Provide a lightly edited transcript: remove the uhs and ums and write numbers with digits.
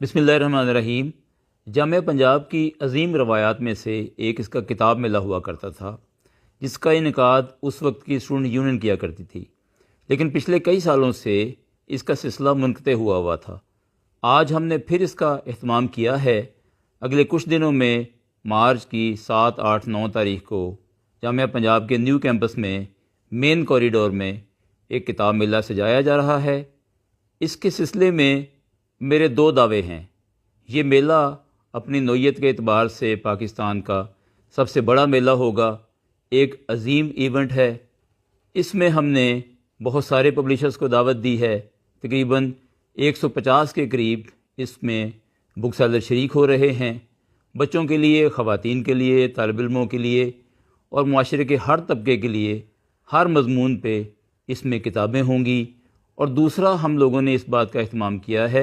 بسم اللہ الرحمن الرحیم۔ جامعہ پنجاب کی عظیم روایات میں سے ایک اس کا کتاب میلہ ہوا کرتا تھا، جس کا انعقاد اس وقت کی اسٹوڈنٹ یونین کیا کرتی تھی، لیکن پچھلے کئی سالوں سے اس کا سلسلہ منقطع ہوا تھا۔ آج ہم نے پھر اس کا اہتمام کیا ہے۔ اگلے کچھ دنوں میں مارچ کی 7، 8، 9 تاریخ کو جامعہ پنجاب کے نیو کیمپس میں مین کوریڈور میں ایک کتاب میلہ سجایا جا رہا ہے۔ اس کے سلسلے میں میرے 2 دعوے ہیں۔ یہ میلہ اپنی نوعیت کے اعتبار سے پاکستان کا سب سے بڑا میلہ ہوگا، ایک عظیم ایونٹ ہے۔ اس میں ہم نے بہت سارے پبلشرز کو دعوت دی ہے، تقریباً 150 کے قریب اس میں بک سیلر شریک ہو رہے ہیں۔ بچوں کے لیے، خواتین کے لیے، طالب علموں کے لیے اور معاشرے کے ہر طبقے کے لیے ہر مضمون پہ اس میں کتابیں ہوں گی۔ اور دوسرا، ہم لوگوں نے اس بات کا اہتمام کیا ہے